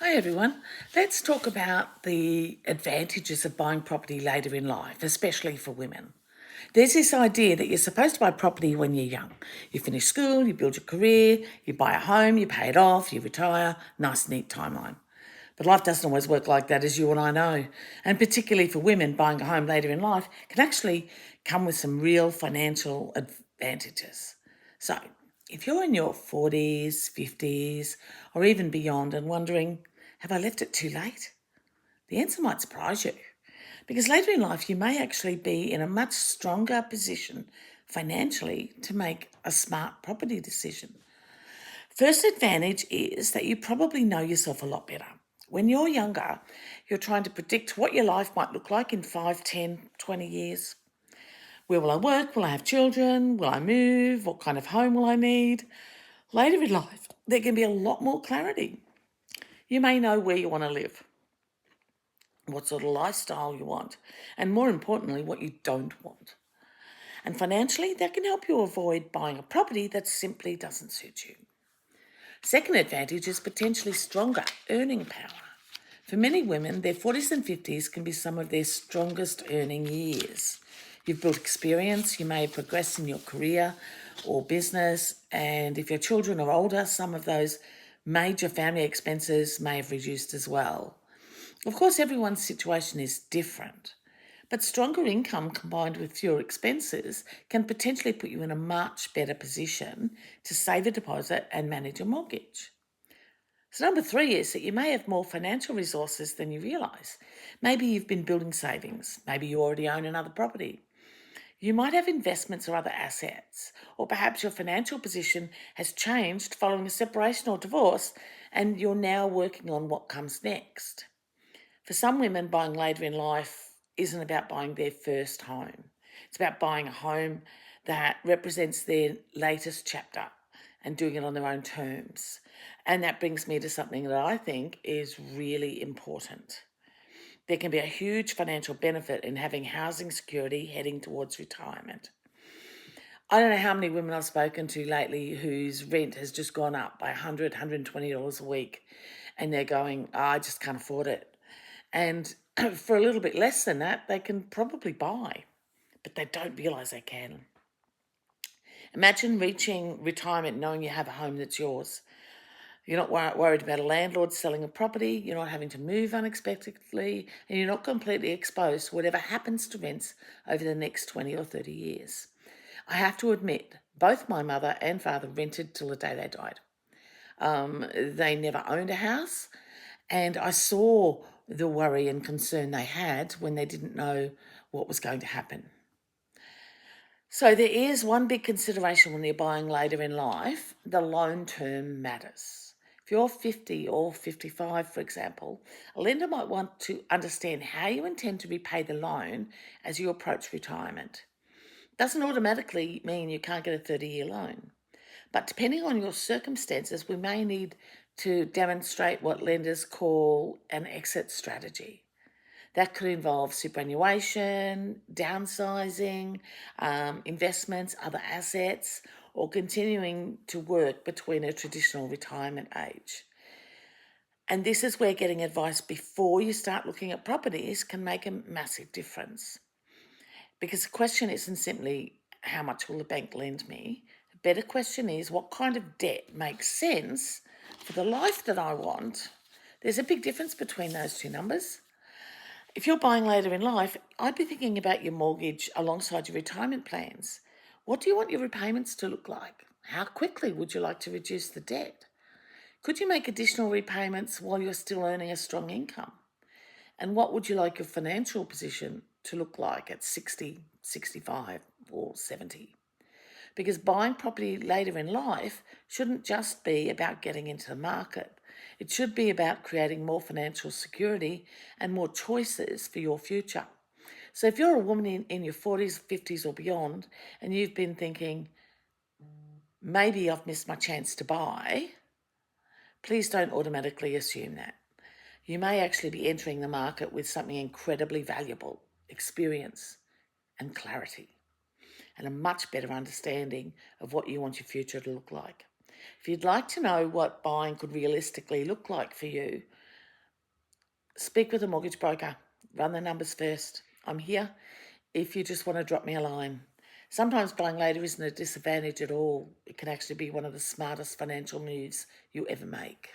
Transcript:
Hi everyone. Let's talk about the advantages of buying property later in life, especially for women. There's this idea that you're supposed to buy property when you're young. You finish school, you build your career, you buy a home, you pay it off, you retire. Nice, neat timeline. But life doesn't always work like that, as you and I know. And particularly for women, buying a home later in life can actually come with some real financial advantages. So, if you're in your 40s, 50s, or even beyond and wondering, have I left it too late? The answer might surprise you. Because later in life, you may actually be in a much stronger position financially to make a smart property decision. First advantage is that you probably know yourself a lot better. When you're younger, you're trying to predict what your life might look like in 5, 10, 20 years. Where will I work? Will I have children? Will I move? What kind of home will I need? Later in life, there can be a lot more clarity. You may know where you want to live, what sort of lifestyle you want, and more importantly, what you don't want. And financially, that can help you avoid buying a property that simply doesn't suit you. Second advantage is potentially stronger earning power. For many women, their 40s and 50s can be some of their strongest earning years. You've built experience, you may have progressed in your career or business, and if your children are older, some of those major family expenses may have reduced as well. Of course, everyone's situation is different, but stronger income combined with fewer expenses can potentially put you in a much better position to save a deposit and manage a mortgage. So, number three is that you may have more financial resources than you realise. Maybe you've been building savings. Maybe you already own another property. You might have investments or other assets. Or perhaps your financial position has changed following a separation or divorce and you're now working on what comes next. For some women, buying later in life isn't about buying their first home. It's about buying a home that represents their latest chapter and doing it on their own terms. And that brings me to something that I think is really important. There can be a huge financial benefit in having housing security heading towards retirement. I don't know how many women I've spoken to lately whose rent has just gone up by $100, $120 a week, and they're going, "Oh, I just can't afford it." And for a little bit less than that, they can probably buy, but they don't realise they can. Imagine reaching retirement knowing you have a home that's yours. You're not worried about a landlord selling a property, you're not having to move unexpectedly, and you're not completely exposed to whatever happens to rents over the next 20 or 30 years. I have to admit, both my mother and father rented till the day they died. They never owned a house, and I saw the worry and concern they had when they didn't know what was going to happen. So there is one big consideration when you're buying later in life: the loan term matters. If you're 50 or 55, for example, a lender might want to understand how you intend to repay the loan as you approach retirement. Doesn't automatically mean you can't get a 30-year loan. But depending on your circumstances, we may need to demonstrate what lenders call an exit strategy. That could involve superannuation, downsizing, investments, other assets, or continuing to work between a traditional retirement age. And this is where getting advice before you start looking at properties can make a massive difference. Because the question isn't simply how much will the bank lend me? The better question is what kind of debt makes sense for the life that I want. There's a big difference between those two numbers. If you're buying later in life, I'd be thinking about your mortgage alongside your retirement plans. What do you want your repayments to look like? How quickly would you like to reduce the debt? Could you make additional repayments while you're still earning a strong income? And what would you like your financial position to look like at 60, 65, or 70? Because buying property later in life shouldn't just be about getting into the market. It should be about creating more financial security and more choices for your future. So if you're a woman in your 40s, 50s, or beyond, and you've been thinking, maybe I've missed my chance to buy, please don't automatically assume that. You may actually be entering the market with something incredibly valuable: experience and clarity, and a much better understanding of what you want your future to look like. If you'd like to know what buying could realistically look like for you, speak with a mortgage broker, run the numbers first. I'm here if you just want to drop me a line. Sometimes buying later isn't a disadvantage at all. It can actually be one of the smartest financial moves you ever make.